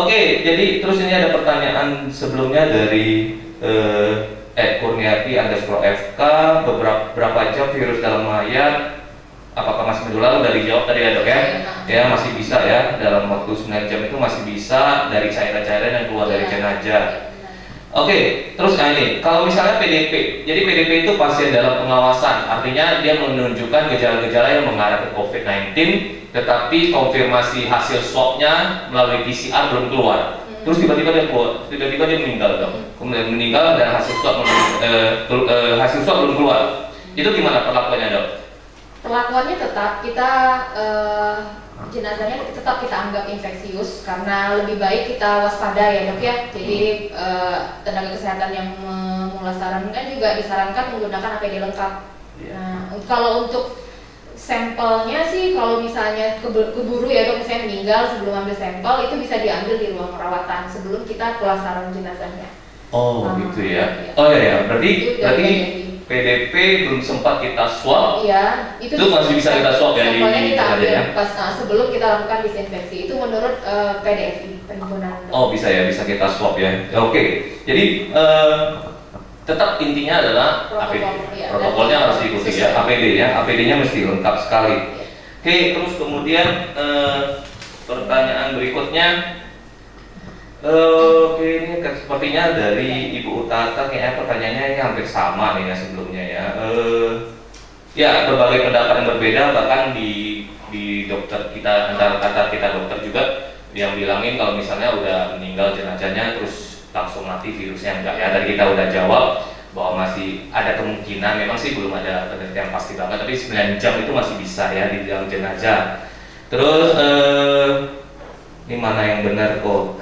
Oke, jadi terus ini ada pertanyaan sebelumnya dari Ed Kurniati _FK, berapa jam virus dalam mayat? Apakah masih menular? Udah dijawab tadi ya dok ya? Ya masih bisa ya, dalam waktu 9 jam itu masih bisa dari cairan-cairan yang keluar dari jenazah. Oke, terus ini kalau misalnya PDP, jadi PDP itu pasien dalam pengawasan, artinya dia menunjukkan gejala-gejala yang mengarah ke COVID-19, tetapi konfirmasi hasil swabnya melalui PCR belum keluar. Terus tiba-tiba dia keluar, tiba-tiba dia meninggal dok. Kemudian meninggal dan hasil swab belum keluar. Itu gimana perlakuannya dok? Perlakuannya tetap kita jenazahnya tetap kita anggap infeksius karena lebih baik kita waspada ya dok ya. Jadi tenaga kesehatan yang memulasarankan juga disarankan menggunakan APD lengkap. Nah, kalau untuk sampelnya sih kalau misalnya keburu ya dok, misalnya meninggal sebelum ambil sampel itu bisa diambil di ruang perawatan sebelum kita pelasaran jenazahnya. Oh gitu ya. Oh ya, berarti PDP belum sempat kita swab. Iya, itu masih bisa kita swab ya di kita ambil ya? pas sebelum kita lakukan disinfeksi. Itu menurut PDFI, Perhimpunan. Oh bisa ya, bisa kita swab ya. Oke. Jadi tetap intinya adalah APD. Ya, Protokolnya harus diikuti ya, APD ya. APD-nya mesti lengkap sekali. Oke, terus kemudian pertanyaan berikutnya. Oke, ini sepertinya dari Ibu Utata, kayaknya pertanyaannya ini hampir sama nih ya sebelumnya ya. Ya, berbagai pendapat yang berbeda, bahkan di dokter kita, antara kata kita dokter juga yang bilangin kalau misalnya udah meninggal jenazahnya terus langsung mati virusnya, enggak ya. Tadi kita udah jawab bahwa masih ada kemungkinan, memang sih belum ada penelitian pasti banget, tapi 9 jam itu masih bisa ya di dalam jenazah. Terus ini mana yang benar kok?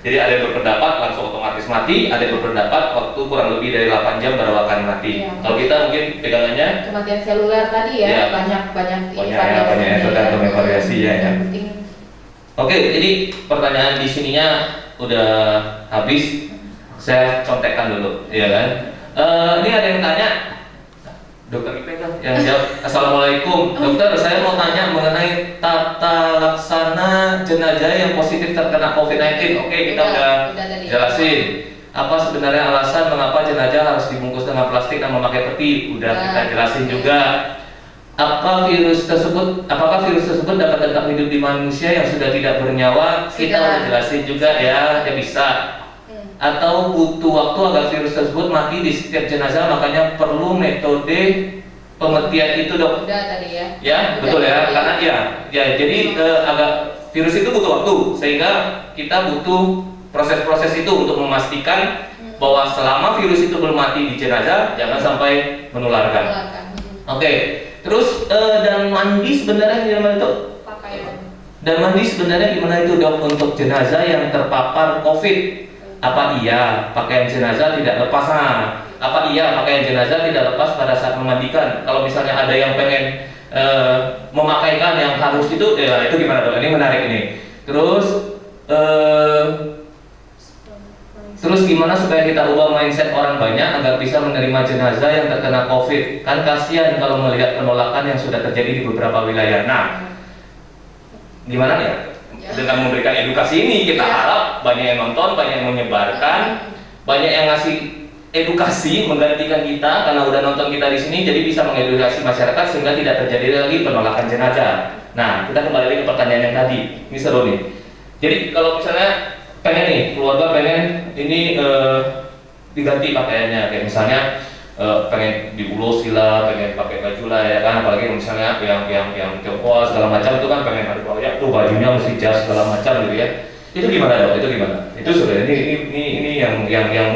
Jadi ada yang berpendapat langsung otomatis mati, ada yang berpendapat waktu kurang lebih dari 8 jam baru akan mati. Ya. Kalau kita mungkin pegangannya kematian seluler tadi ya, banyak ya, tergantung variasi ya. Oke, jadi pertanyaan di sininya udah habis. Saya contekkan dulu, ya kan? Ini ada yang tanya. Dokter IP kan yang jawab. Assalamualaikum dokter, saya mau tanya mengenai tata laksana jenazah yang positif terkena COVID-19. Oke, kita udah jelasin apa sebenarnya alasan mengapa jenazah harus dibungkus dengan plastik dan memakai peti. Udah kita jelasin juga. Apakah virus tersebut dapat tetap hidup di manusia yang sudah tidak bernyawa? Kita udah jelasin juga ya bisa. Atau butuh waktu agar virus tersebut mati di setiap jenazah, makanya perlu metode pemetian itu dok. Udah tadi ya. Ya betul ya, karena ya jadi agak virus itu butuh waktu, sehingga kita butuh proses-proses itu untuk memastikan bahwa selama virus itu belum mati di jenazah jangan sampai menularkan. Oke, terus dan mandi sebenarnya gimana tuh? Dan mandi sebenarnya gimana itu dok untuk jenazah yang terpapar COVID? Apa iya pakaian jenazah tidak lepas? Apa iya pakaian jenazah tidak lepas pada saat memandikan? Kalau misalnya ada yang pengen memakaikan yang harus itu gimana dok? Ini menarik ini. Terus gimana supaya kita ubah mindset orang banyak agar bisa menerima jenazah yang terkena COVID? Kan kasihan kalau melihat penolakan yang sudah terjadi di beberapa wilayah. Nah, gimana ya? Dengan memberikan edukasi ini kita harap banyak yang nonton, banyak yang menyebarkan, banyak yang ngasih edukasi menggantikan kita karena udah nonton kita di sini, jadi bisa mengedukasi masyarakat sehingga tidak terjadi lagi penolakan jenazah. Nah, kita kembali lagi ke pertanyaan yang tadi. Ini seru nih. Jadi kalau misalnya pengen nih keluarga pengen ini diganti pakaiannya, kayak misalnya pengen diulus lah, pengen pakai baju lah ya kan, apalagi misalnya yang Tionghoa segala macam itu kan pengen ada ya tuh bajunya mesti jas segala macam gitu ya. Itu gimana dok? Itu gimana? Itu sudah ini yang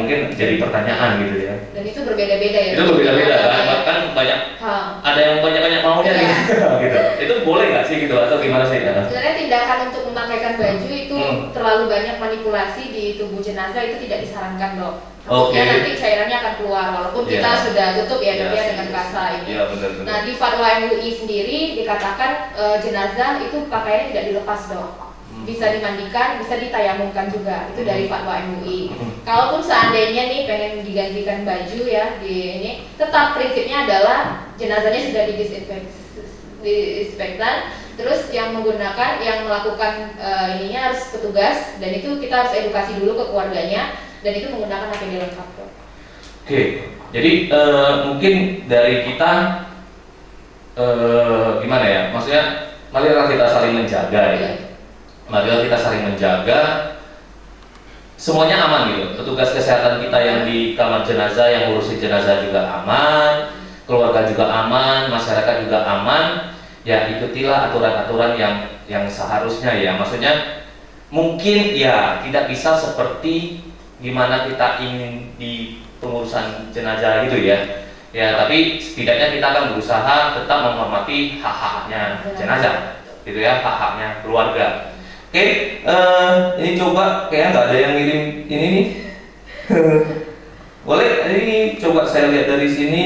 mungkin jadi pertanyaan gitu ya. Dan itu berbeda-beda ya. Itu berbeda-beda kan, bahkan banyak ada yang banyak maunya nih gitu. Itu boleh nggak sih gitu atau gimana sih? Sebenarnya tindakan untuk memakaikan baju itu terlalu banyak manipulasi di tubuh jenazah, itu tidak disarankan dok. Ya nanti cairannya akan keluar walaupun kita sudah tutup ya dengan kasa ini. Benar. Nah di fatwa MUI sendiri dikatakan jenazah itu pakaiannya tidak dilepas dok. Bisa dimandikan, bisa ditayamumkan juga. Itu dari fatwa MUI. Kalaupun seandainya nih pengen digantikan baju ya di ini, tetap prinsipnya adalah jenazahnya sudah didisinfektan Terus yang melakukan ininya harus petugas, dan itu kita harus edukasi dulu ke keluarganya, dan itu menggunakan APD lengkap, Dok. Oke, jadi mungkin dari kita gimana ya? Maksudnya, marilah kita saling menjaga ya. Marilah kita saling menjaga. Semuanya aman gitu. Petugas kesehatan kita yang di kamar jenazah, yang ngurusin jenazah juga aman, keluarga juga aman, masyarakat juga aman. Ya ikutilah aturan-aturan yang seharusnya ya. Maksudnya mungkin ya tidak bisa seperti gimana kita ingin di pengurusan jenazah gitu ya. Ya tapi setidaknya kita akan berusaha tetap menghormati hak-haknya jenazah, gitu ya, hak-haknya keluarga. Oke, ini coba kayaknya nggak ada yang ngirim ini nih. Boleh, ini coba saya lihat dari sini.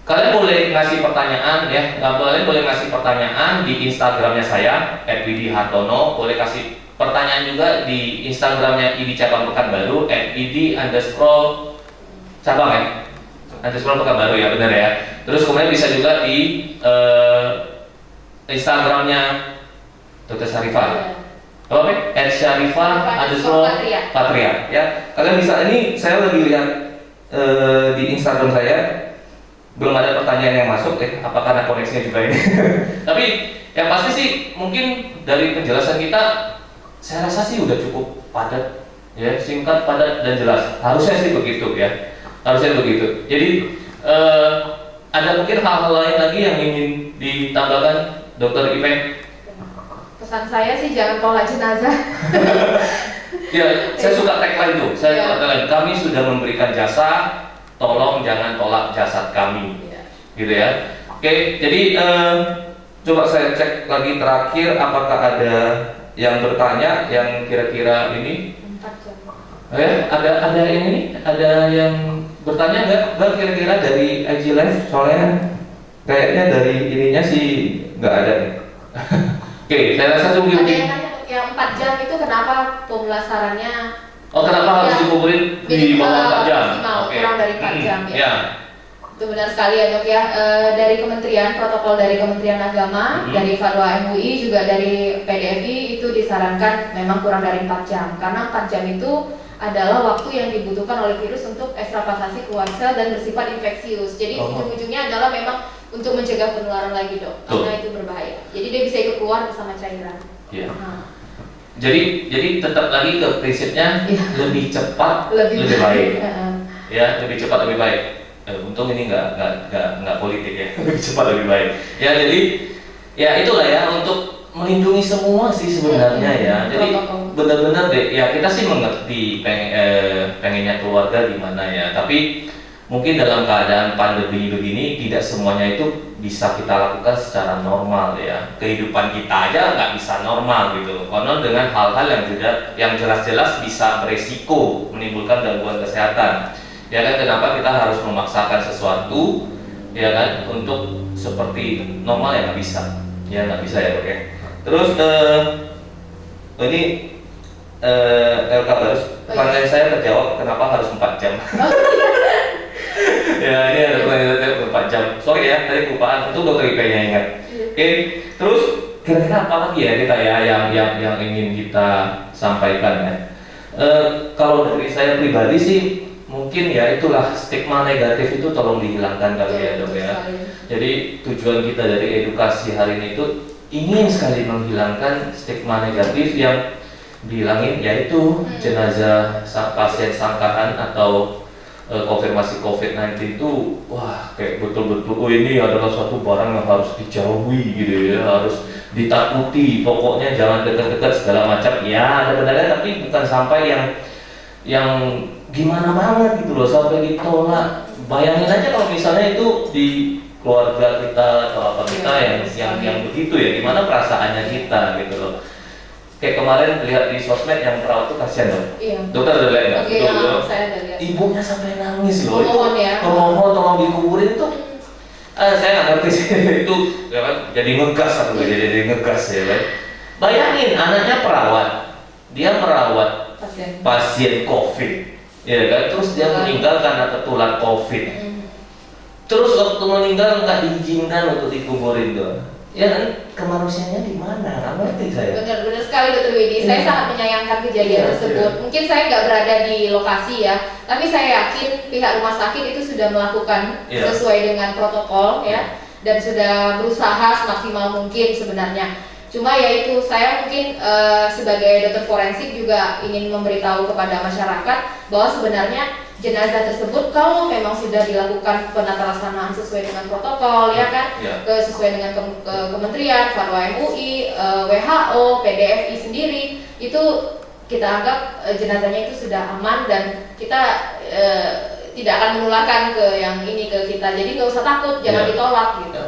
Kalian boleh ngasih pertanyaan ya, kalian boleh ngasih pertanyaan di Instagramnya saya @widihartono. Boleh kasih pertanyaan juga di Instagramnya ID Cabang Pekanbaru @id_cabang ya, _ Pekanbaru ya, benar ya. Terus kemudian bisa juga di Instagramnya Dr. Syarifah. Apa @syarifah_patria ya. Kalian bisa, ini saya lagi lihat di Instagram saya belum ada pertanyaan yang masuk apa karena koneksinya juga ini. Tapi yang pasti sih mungkin dari penjelasan kita saya rasa sih udah cukup padat ya, singkat, padat dan jelas. Harusnya sih begitu ya. Harusnya begitu. Jadi ada mungkin hal-hal lain lagi yang ingin ditambahkan Dr. Ipeng? Pesan saya sih jangan tolak jenazah. Ya, saya suka tagline tuh. Saya suka tagline, kami sudah memberikan jasa, tolong jangan tolak jasad kami. Gitu ya. Oke, jadi coba saya cek lagi terakhir apakah ada yang bertanya yang kira-kira ini? 4 jam. Ada yang ini? Ada yang bertanya nggak kira-kira dari IG Live? Soalnya kayaknya dari ininya sih nggak ada nih. Oke, saya rasa Ada cukup. yang nanya yang 4 jam itu kenapa pemulasarannya? Kenapa harus dikumpulin di bawah 4 jam? Kurang dari 4 jam ya. Ya. Itu benar sekali ya, Dok ya. Dari Kementerian, protokol dari Kementerian Agama, dari Fatwa MUI, juga dari PDFI itu disarankan memang kurang dari 4 jam. Karena 4 jam itu adalah waktu yang dibutuhkan oleh virus untuk ekstravasasi keluar sel dan bersifat infeksius. Jadi ujung-ujungnya adalah memang untuk mencegah penularan lagi, Dok. Karena itu berbahaya. Jadi dia bisa ikut keluar bersama cairan. Iya. Jadi tetap lagi ke prinsipnya lebih cepat lebih baik. Ya, lebih cepat lebih baik. Untung ini nggak politik ya. Lebih cepat lebih baik. Ya, jadi ya itulah ya, untuk melindungi semua sih sebenarnya ya. Jadi benar-benar deh ya, kita sih mengerti pengennya keluarga gimana ya. Tapi mungkin dalam keadaan pandemi begini tidak semuanya itu bisa kita lakukan secara normal ya. Kehidupan kita aja nggak bisa normal gitu. Konon dengan hal-hal yang jelas-jelas bisa beresiko menimbulkan gangguan kesehatan. Ya kan, kenapa kita harus memaksakan sesuatu ya kan untuk seperti normal ya nggak bisa. Ya nggak bisa ya, oke. Terus ini LK Barus, pertanyaan saya terjawab kenapa harus 4 jam. Ya ini ada pertanyaan 4 jam. Sorry ya, tadi kelupaan. Itu Dokter IP-nya ingat. Oke. Terus kira-kira apa lagi ya kita ya yang ingin kita sampaikan ya? Kalau dari saya pribadi sih mungkin ya itulah, stigma negatif itu tolong dihilangkan kali ya, Dok ya. Jadi tujuan kita dari edukasi hari ini itu ingin sekali menghilangkan stigma negatif yang bilangin yaitu jenazah pasien sangkaan atau konfirmasi COVID-19 itu wah kayak betul-betul ini adalah suatu barang yang harus dijauhi gitu ya, harus ditakuti, pokoknya jangan dekat-dekat segala macam. Ya ada benarnya, tapi bukan sampai yang gimana banget gitu loh sampai ditolak. Bayangin aja kalau misalnya itu di keluarga kita atau apa kita yang begitu ya, gimana perasaannya kita gitu loh. Kayak kemarin lihat di sosmed yang perawat tuh kasihan loh. Iya. Dokter udah lihat nggak? Saya udah lihat. Ibunya sampai nangis loh. Mohon ya. Tolong dikuburin itu. Saya nggak ngerti sih itu ya kan, jadi ngegas atau jadi ngegas ya kan. Bayangin anaknya perawat, dia merawat pasien COVID, ya kan. Terus dia meninggal karena tertular COVID. Terus waktu meninggal nggak diizinkan untuk dikuburin tuh. Ya kan kemanusiaannya di mana? Nggak ngerti saya. Benar sekali Dr. Widi. Saya sangat menyayangkan kejadian tersebut. Mungkin saya nggak berada di lokasi ya, tapi saya yakin pihak rumah sakit itu sudah melakukan sesuai dengan protokol ya, dan sudah berusaha semaksimal mungkin sebenarnya. Cuma ya itu, saya mungkin sebagai dokter forensik juga ingin memberitahu kepada masyarakat bahwa sebenarnya jenazah tersebut kalau memang sudah dilakukan penatalaksanaan sesuai dengan protokol ya kan, sesuai dengan kementerian, fatwa MUI, WHO, PDFI sendiri, itu kita anggap jenazahnya itu sudah aman dan kita tidak akan menularkan ke yang ini ke kita. Jadi nggak usah takut, jangan ditolak gitu.